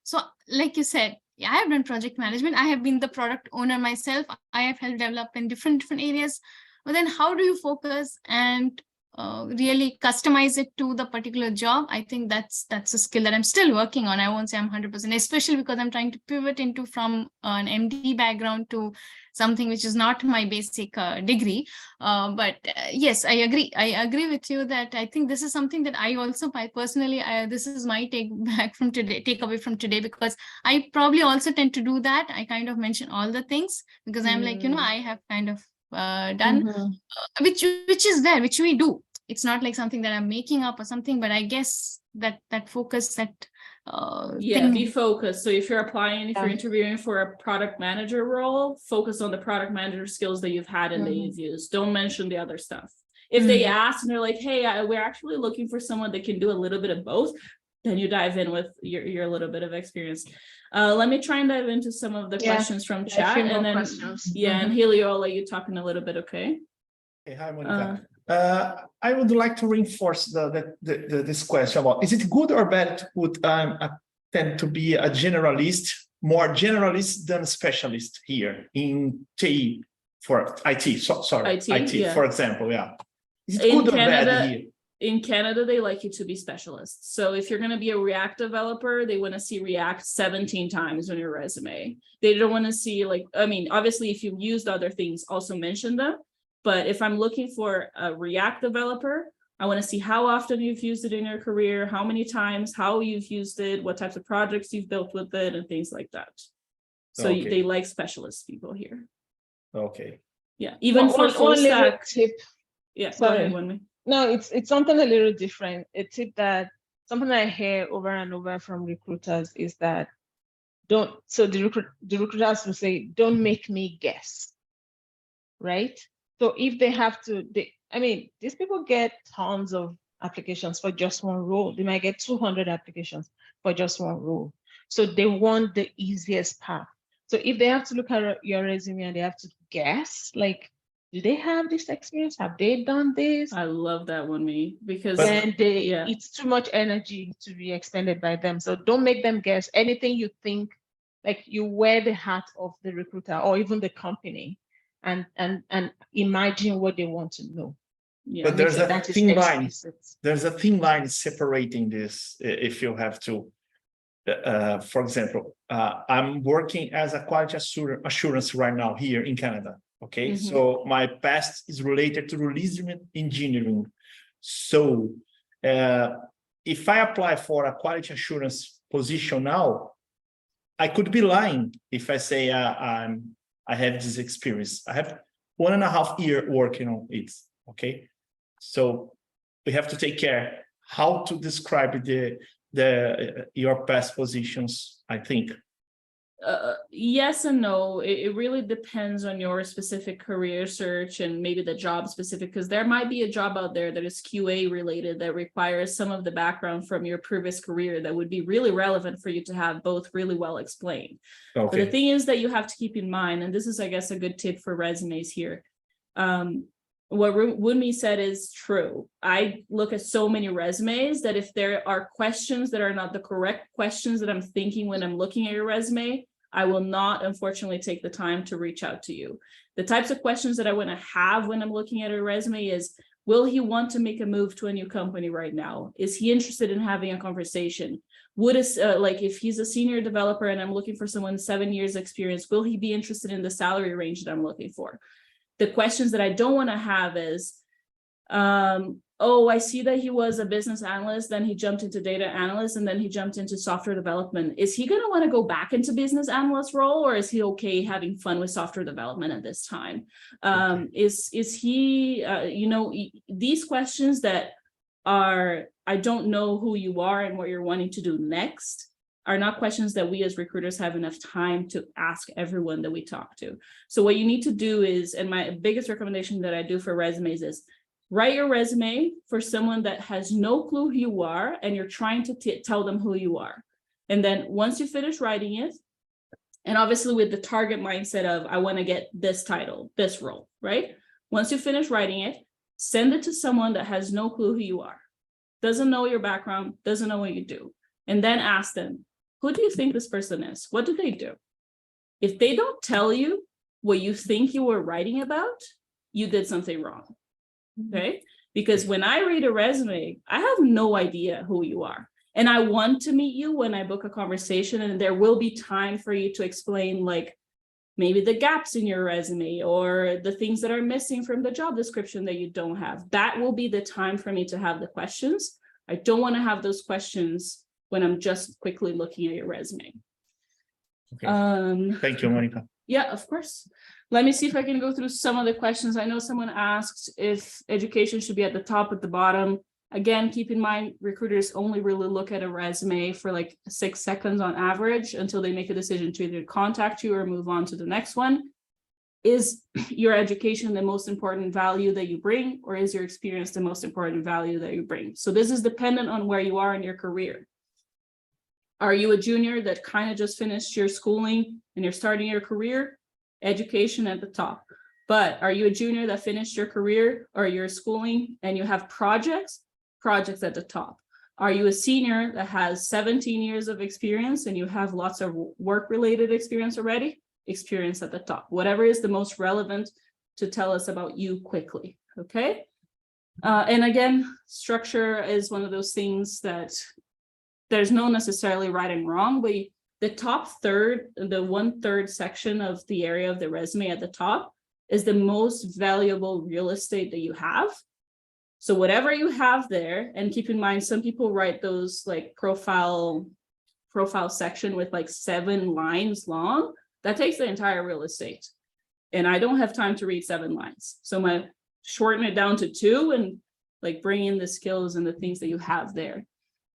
so, like you said, I have done project management. I have been the product owner myself. I have helped develop in different areas. But then how do you focus and really customize it to the particular job? I think that's a skill that I'm still working on. I won't say I'm 100%, especially because I'm trying to pivot into from an MD background to something which is not my basic degree. But yes, I agree with you that I think this is something that I also personally, this is my takeaway from today, because I probably also tend to do that. I kind of mention all the things because I'm like, I have kind of done, which is there, which we do. It's not like something that I'm making up or something, but I guess that focus, that be focused. So if you're applying, if you're interviewing for a product manager role, focus on the product manager skills that you've had and that you've used. Don't mention the other stuff. If they ask and they're like, hey, we're actually looking for someone that can do a little bit of both, then you dive in with your little bit of experience. Let me try and dive into some of the questions from chat, and then and Helio, I'll let you talk in a little bit. Okay. Hey, hi, Monica. I would like to reinforce this question about, is it good or bad to put tend to be a generalist, more generalist than specialist here in TI for IT? Sorry, IT for example, Is it good or bad here? In Canada, they like you to be specialists. So if you're going to be a React developer, they want to see React 17 times on your resume. They don't want to see, like, I mean, obviously, if you've used other things, also mention them. But if I'm looking for a React developer, I want to see how often you've used it in your career, how many times, how you've used it, what types of projects you've built with it, and things like that. So they like specialist people here. Okay. Yeah, even for full stack. Tip. Yeah, sorry. No, it's something a little different. A tip that something I hear over and over from recruiters is that the recruiters will say, don't make me guess, right? So if they have to, these people get tons of applications for just one role. They might get 200 applications for just one role. So they want the easiest path. So if they have to look at your resume and they have to guess, like, do they have this experience? Have they done this? I love that one, because then it's too much energy to be expended by them. So don't make them guess. Anything you think, like, you wear the hat of the recruiter or even the company, and imagine what they want to know. But there's a thin line. There's a thin line separating this. If you have to, for example, I'm working as a quality assurance right now here in Canada. Okay, so my past is related to release engineering. So if I apply for a quality assurance position now, I could be lying if I say I have this experience. I have 1.5 years working on it. Okay, so we have to take care how to describe your past positions, I think. Yes and no. It really depends on your specific career search and maybe the job specific, because there might be a job out there that is QA related that requires some of the background from your previous career that would be really relevant for you to have both really well explained. But the thing is that you have to keep in mind, and this is, I guess, a good tip for resumes here. What Wunmi said is true. I look at so many resumes that if there are questions that are not the correct questions that I'm thinking when I'm looking at your resume, I will not, unfortunately, take the time to reach out to you. The types of questions that I want to have when I'm looking at a resume is, will he want to make a move to a new company right now? Is he interested in having a conversation? Like, if he's a senior developer and I'm looking for someone 7 years experience, will he be interested in the salary range that I'm looking for? The questions that I don't want to have is, oh, I see that he was a business analyst, then he jumped into data analyst, and then he jumped into software development. Is he going to want to go back into business analyst role, or is he okay having fun with software development at this time? Is he, these questions that are, I don't know who you are and what you're wanting to do next, are not questions that we as recruiters have enough time to ask everyone that we talk to. So what you need to do is, and my biggest recommendation that I do for resumes is, Write your resume for someone that has no clue who you are, and you're trying to tell them who you are. And then once you finish writing it, and obviously with the target mindset of, I want to get this title, this role, right? Once you finish writing it, send it to someone that has no clue who you are, doesn't know your background, doesn't know what you do. And then ask them, who do you think this person is? What do they do? If they don't tell you what you think you were writing about, you did something wrong, okay? Because when I read a resume, I have no idea who you are. And I want to meet you when I book a conversation, and there will be time for you to explain, like, maybe the gaps in your resume or the things that are missing from the job description that you don't have. That will be the time for me to have the questions. I don't want to have those questions when I'm just quickly looking at your resume. Okay. Thank you, Monica. Yeah, of course. Let me see if I can go through some of the questions. I know someone asked if education should be at the top, at the bottom. Again, keep in mind, recruiters only really look at a resume for like 6 seconds on average until they make a decision to either contact you or move on to the next one. Is your education the most important value that you bring, or is your experience the most important value that you bring? So this is dependent on where you are in your career. Are you a junior that kind of just finished your schooling and you're starting your career? Education at the top. But are you a junior that finished your career or your schooling and you have projects? Projects at the top. Are you a senior that has 17 years of experience and you have lots of work-related experience already? Experience at the top. Whatever is the most relevant to tell us about you quickly, okay? And again, structure is one of those things that there's no necessarily right and wrong, but the top third, the 1/3 section of the area of the resume at the top is the most valuable real estate that you have. So whatever you have there, and keep in mind, some people write those like profile section with like 7 lines long. That takes the entire real estate. And I don't have time to read 7 lines. So I'm gonna shorten it down to 2 and like bring in the skills and the things that you have there.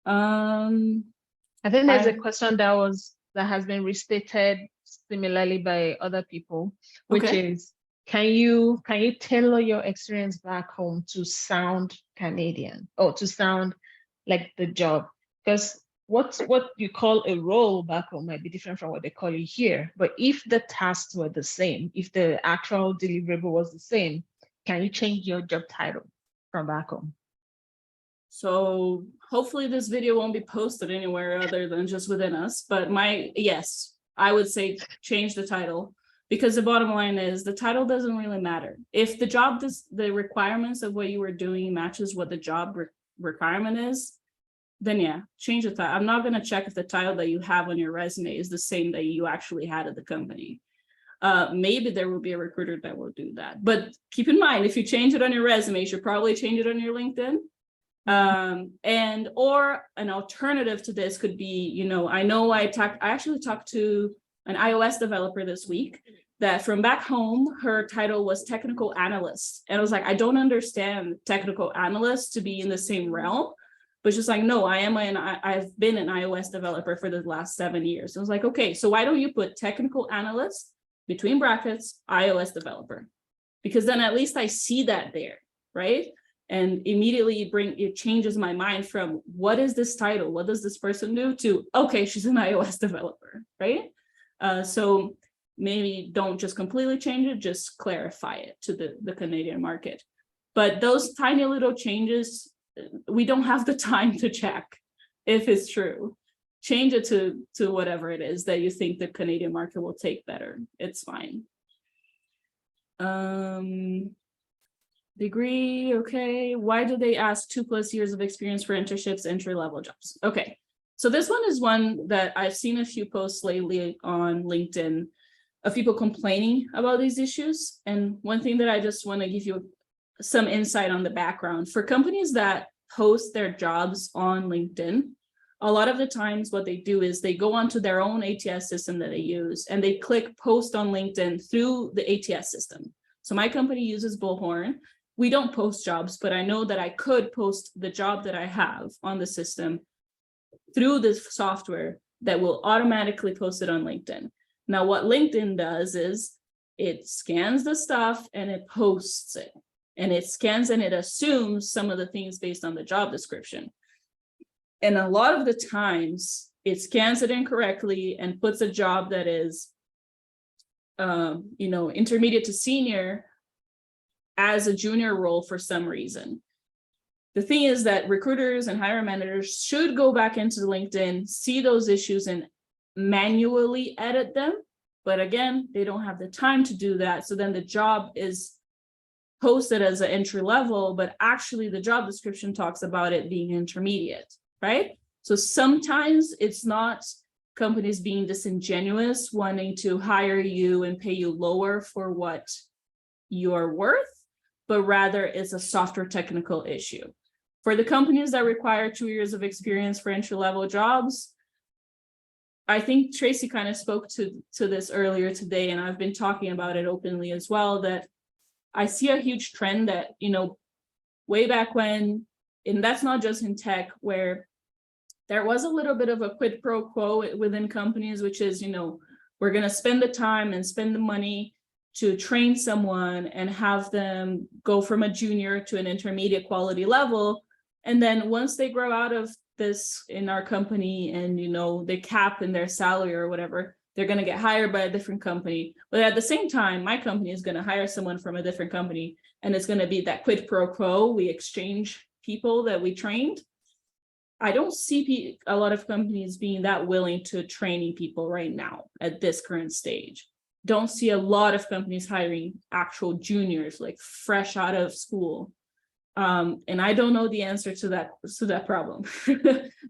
I think there's a question that has been restated similarly by other people, which is, can you tailor your experience back home to sound Canadian, or to sound like the job? Because what you call a role back home might be different from what they call you here. But if the tasks were the same, if the actual deliverable was the same, can you change your job title from back home? So hopefully this video won't be posted anywhere other than just within us. But yes, I would say change the title, because the bottom line is the title doesn't really matter. If the job, the requirements of what you were doing matches what the job requirement is, then yeah, change the title. I'm not going to check if the title that you have on your resume is the same that you actually had at the company. Maybe there will be a recruiter that will do that. But keep in mind, if you change it on your resume, you should probably change it on your LinkedIn. Or an alternative to this could be, I actually talked to an iOS developer this week that from back home, her title was technical analyst. And I was like, I don't understand technical analyst to be in the same realm. But she's like, no, I've been an iOS developer for the last 7 years. I was like, okay, so why don't you put technical analyst between brackets, iOS developer? Because then at least I see that there, right? And immediately it changes my mind from what is this title? What does this person do? To, okay, she's an iOS developer, right? So maybe don't just completely change it, just clarify it to the Canadian market. But those tiny little changes, we don't have the time to check if it's true. Change it to whatever it is that you think the Canadian market will take better. It's fine. Degree, okay. Why do they ask 2+ years of experience for internships, entry-level jobs? Okay, so this one is one that I've seen a few posts lately on LinkedIn of people complaining about these issues. And one thing that I just want to give you some insight on the background. For companies that post their jobs on LinkedIn, a lot of the times what they do is they go onto their own ATS system that they use and they click post on LinkedIn through the ATS system. So my company uses Bullhorn. We don't post jobs, but I know that I could post the job that I have on the system through the software that will automatically post it on LinkedIn. Now, what LinkedIn does is it scans the stuff and it posts it. and it scans and it assumes some of the things based on the job description. And a lot of the times it scans it incorrectly and puts a job that is, intermediate to senior as a junior role for some reason. The thing is that recruiters and hiring managers should go back into LinkedIn, see those issues and manually edit them. But again, they don't have the time to do that. So then the job is posted as an entry level, but actually the job description talks about it being intermediate, right? So sometimes it's not companies being disingenuous, wanting to hire you and pay you lower for what you're worth, but rather it's a software technical issue. For the companies that require 2 years of experience for entry-level jobs, I think Tracy kind of spoke to this earlier today, and I've been talking about it openly as well, that I see a huge trend that, way back when, and that's not just in tech, where there was a little bit of a quid pro quo within companies, which is, we're going to spend the time and spend the money to train someone and have them go from a junior to an intermediate quality level. And then once they grow out of this in our company and, they cap in their salary or whatever, they're going to get hired by a different company. But at the same time, my company is going to hire someone from a different company, and it's going to be that quid pro quo. We exchange people that we trained. I don't see a lot of companies being that willing to training people right now at this current stage. Don't see a lot of companies hiring actual juniors, like fresh out of school. And I don't know the answer to that problem.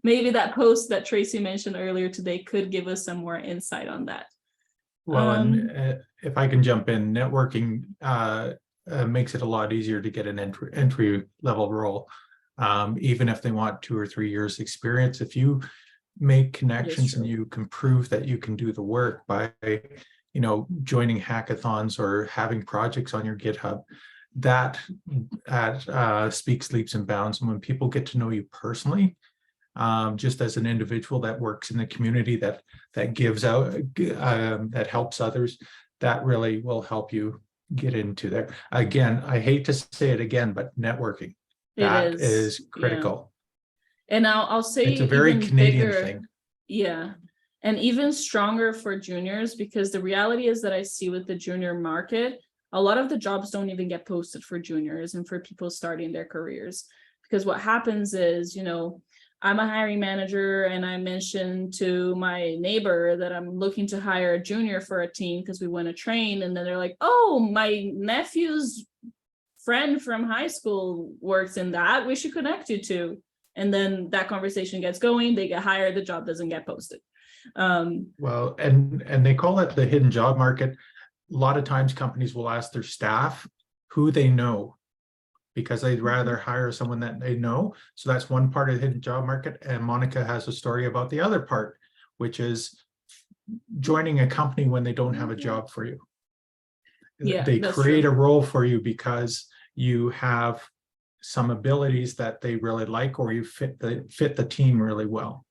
Maybe that post that Tracy mentioned earlier today could give us some more insight on that. Well, and if I can jump in, networking makes it a lot easier to get an entry level role. Even if they want 2 or 3 years experience, if you make connections and you can prove that you can do the work by, joining hackathons or having projects on your GitHub, that speaks leaps and bounds. And when people get to know you personally, just as an individual that works in the community, that gives out, that helps others, that really will help you get into there. Again, I hate to say it again, but networking. That is critical. Yeah. And I'll say it's a very Canadian bigger thing. Yeah. And even stronger for juniors, because the reality is that I see with the junior market, a lot of the jobs don't even get posted for juniors and for people starting their careers. Because what happens is, I'm a hiring manager and I mentioned to my neighbor that I'm looking to hire a junior for a team because we want to train. And then they're like, oh, my nephew's friend from high school works in that, we should connect you to. And then that conversation gets going, they get hired, the job doesn't get posted. Well, and they call it the hidden job market. A lot of times companies will ask their staff who they know, because they'd rather hire someone that they know. So that's one part of the hidden job market. And Monica has a story about the other part, which is joining a company when they don't have a job for you. Yeah, they create a role for you because you have some abilities that they really like, or you fit the team really well.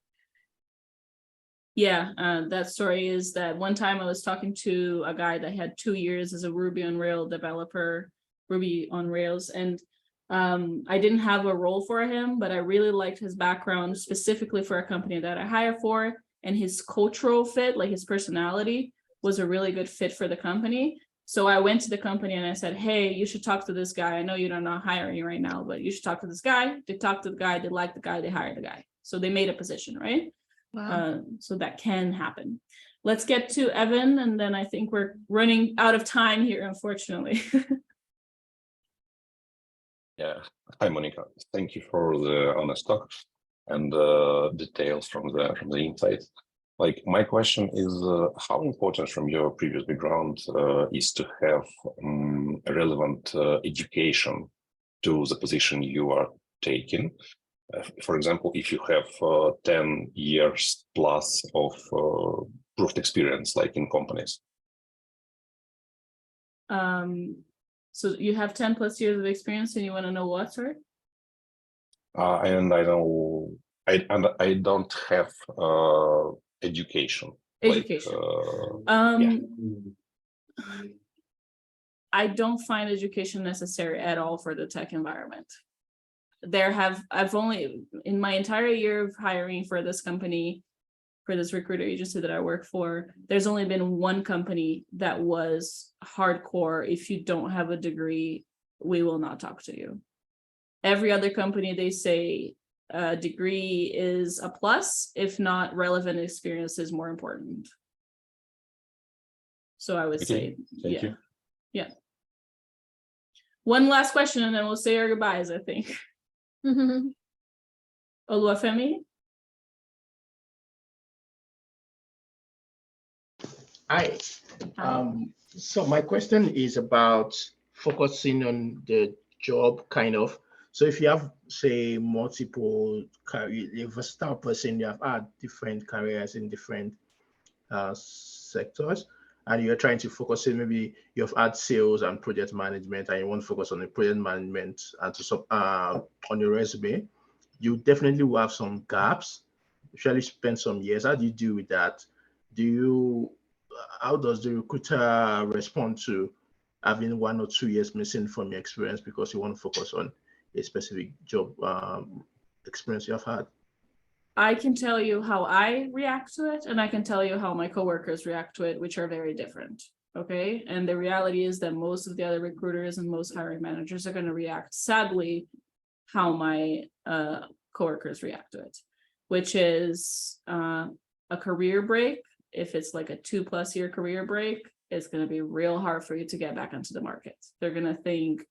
Yeah, that story is that one time I was talking to a guy that had 2 years as a Ruby on Rails developer, Ruby on Rails, and I didn't have a role for him, but I really liked his background specifically for a company that I hire for, and his cultural fit, like his personality, was a really good fit for the company. So I went to the company and I said, hey, you should talk to this guy. I know you're not hiring right now, but you should talk to this guy. They talked to the guy, they liked the guy, they hired the guy. So they made a position, right? Wow. So that can happen. Let's get to Evan, and then I think we're running out of time here, unfortunately. Yeah. Hi, Monica. Thank you for the honest talk and details from the insights. Like, my question is, how important from your previous background is to have a relevant education to the position you are taking? For example, if you have 10 years plus of proved experience, like in companies. So you have 10 plus years of experience and you want to know what, sorry? And I don't have education. Education. Yeah. I don't find education necessary at all for the tech environment. I've only, in my entire year of hiring for this company, for this recruiter agency that I work for, there's only been one company that was hardcore. If you don't have a degree, we will not talk to you. Every other company, they say a degree is a plus, if not, relevant experience is more important. So I would say, Thank you. Yeah. One last question and then we'll say our goodbyes, I think. Oluwafemi? Hi. So my question is about focusing on the job, kind of. So if you have, say, multiple career, a versatile person, you have had different careers in different sectors, and you're trying to focus in, maybe you've had sales and project management, and you want to focus on the project management and to on your resume, you definitely will have some gaps. Usually spend some years. How do you deal with that? How does the recruiter respond to having 1 or 2 years missing from your experience because you want to focus on a specific job experience you have had? I can tell you how I react to it, and I can tell you how my coworkers react to it, which are very different. Okay. And the reality is that most of the other recruiters and most hiring managers are going to react, sadly, how my coworkers react to it, which is a career break. If it's like a 2+ year career break, it's going to be real hard for you to get back into the market. They're going to think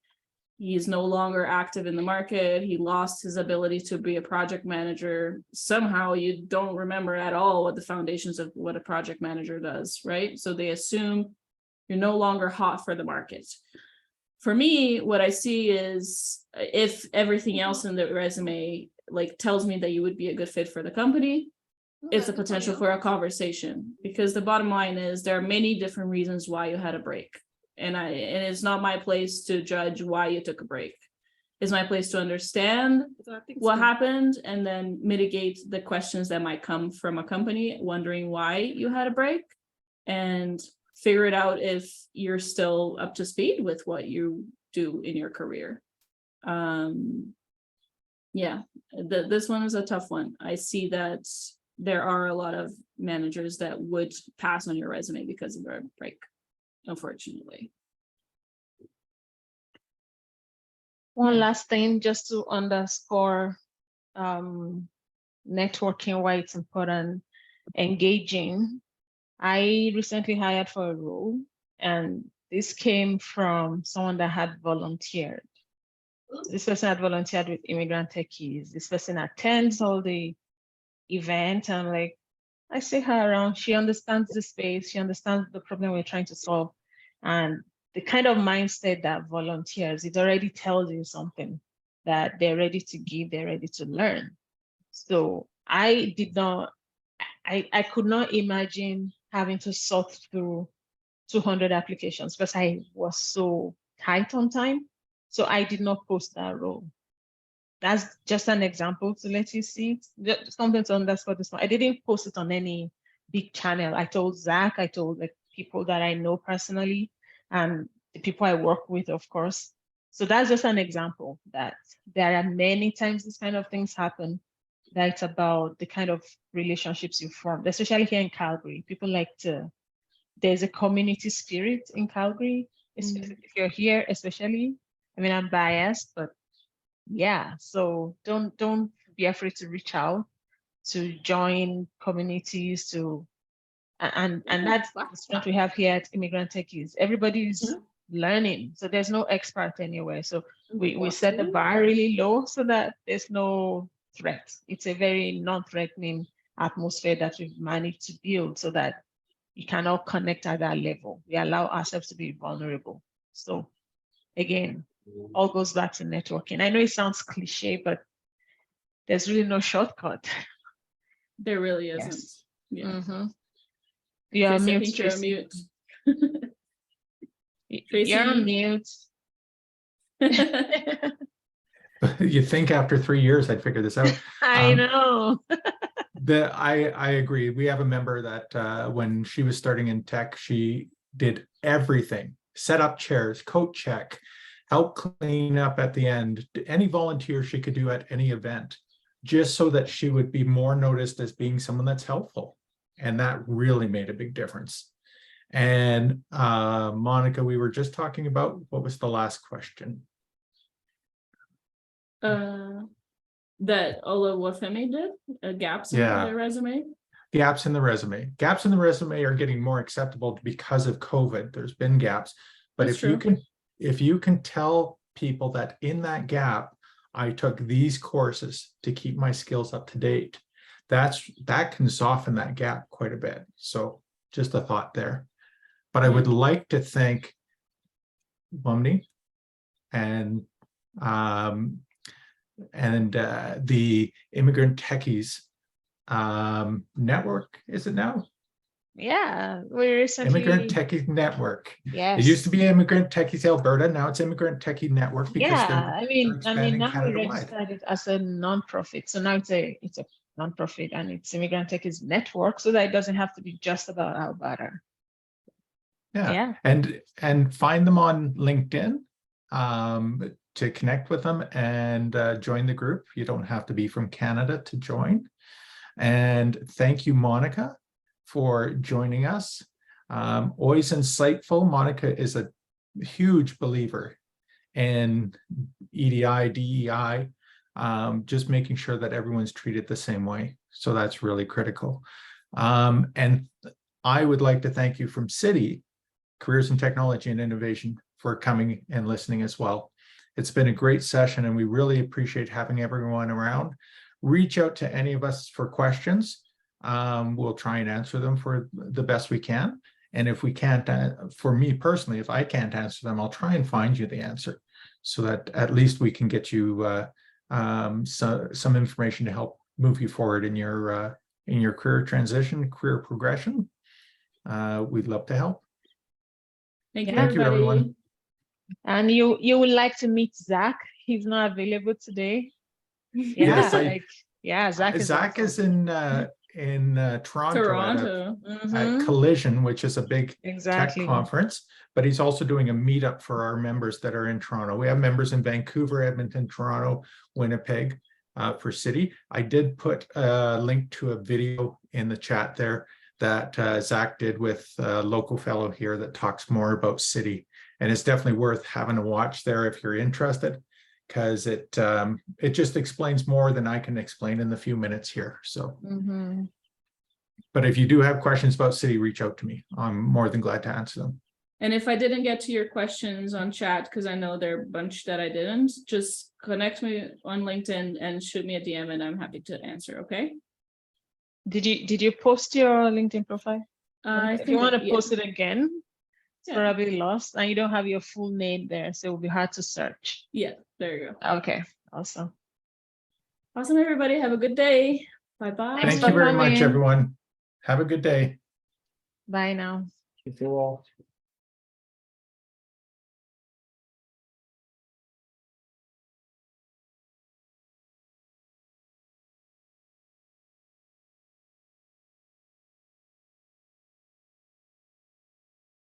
he's no longer active in the market. He lost his ability to be a project manager. Somehow you don't remember at all what the foundations of what a project manager does, right? So they assume you're no longer hot for the market. For me, what I see is if everything else in the resume like tells me that you would be a good fit for the company, it's a potential for a conversation, because the bottom line is there are many different reasons why you had a break. And it's not my place to judge why you took a break. It's my place to understand what happened and then mitigate the questions that might come from a company wondering why you had a break, and figure it out if you're still up to speed with what you do in your career. This one is a tough one. I see that there are a lot of managers that would pass on your resume because of their break, unfortunately. One last thing, just to underscore networking, why it's important, engaging. I recently hired for a role, and this came from someone that had volunteered. This person had volunteered with Immigrant Techies. This person attends all the event. I'm like, I see her around. She understands the space. She understands the problem we're trying to solve. And the kind of mindset that volunteers, it already tells you something, that they're ready to give, they're ready to learn. So I could not imagine having to sort through 200 applications because I was so tight on time. So I did not post that role. That's just an example to let you see. Just something to underscore this one. I didn't post it on any big channel. I told Zach, I told like people that I know personally, and the people I work with, of course. So that's just an example that there are many times these kind of things happen. That's about the kind of relationships you form, especially here in Calgary. People like to, there's a community spirit in Calgary. If you're here, especially, I mean, I'm biased, but yeah, so don't be afraid to reach out, to join communities, and that's what we have here at Immigrant Techies. Everybody's learning, so there's no expert anywhere. So we set the bar really low so that there's no threat. It's a very non-threatening atmosphere that we've managed to build so that you can all connect at that level. We allow ourselves to be vulnerable. So again, all goes back to networking. I know it sounds cliche, but there's really no shortcut. There really isn't. Yes. Yeah. You're on Tracy, I mute. think you're on Tracy. mute. Tracy? You're on mute. You think after 3 years I'd figure this out. I know. I agree. We have a member that when she was starting in tech, she did everything set up chairs, coat check, help clean up at the end, any volunteer she could do at any event, just so that she would be more noticed as being someone that's helpful. And that really made a big difference. And Monica, we were just talking about, what was the last question? That Olawafemi did, gaps in the resume. Gaps in the resume. Gaps in the resume are getting more acceptable because of COVID. There's been gaps, but That's if you can tell people that in that gap, I took these courses to keep my skills up to date, that can soften that gap quite a bit. So just a thought there. But I would like to thank Mumni and the Immigrant Techies network. Is it now? Yeah, we recently Immigrant Techies Network. Yes. It used to be Immigrant Techies Alberta. Now it's Immigrant Techie Network because I mean now we Canada-wide. registered it as a non-profit. So now it's a non-profit, and it's Immigrant Techies Network, so that it doesn't have to be just about Alberta. Yeah. And find them on LinkedIn to connect with them and join the group. You don't have to be from Canada to join. And thank you, Monica, for joining us. Always insightful. Monica is a huge believer in EDI, DEI, just making sure that everyone's treated the same way. So that's really critical. And I would like to thank you from CITI, Careers in Technology and Innovation, for coming and listening as well. It's been a great session, and we really appreciate having everyone around. Reach out to any of us for questions. We'll try and answer them for the best we can. And if we can't, for me personally, if I can't answer them, I'll try and find you the answer so that at least we can get you some information to help move you forward in your career transition, career progression. We'd love to help. Thank you, Thank you, everyone. And you would like to meet Zach? He's not available today. Yes, Zach is in Toronto. Mm-hmm. At Collision, which is a big tech Exactly. conference, but he's also doing a meetup for our members that are in Toronto. We have members in Vancouver, Edmonton, Toronto, Winnipeg for CITI. I did put a link to a video in the chat there that Zach did with a local fellow here that talks more about CITI. And it's definitely worth having a watch there if you're interested, because it just explains more than I can explain in the few minutes here. So, but if you do have questions about CITI, reach out to me. I'm more than glad to answer them. And if I didn't get to your questions on chat, because I know there are a bunch that I didn't, just connect me on LinkedIn and shoot me a DM, and I'm happy to answer. Okay. Did you post your LinkedIn profile? If you want to post it again, it's probably lost, and you don't have your full name there, so it will be hard to search. Yeah, there you go. Okay, awesome. Awesome, everybody. Have a good day. Bye-bye. Thank you very much, everyone. Have a good day. Bye now. Thank you all.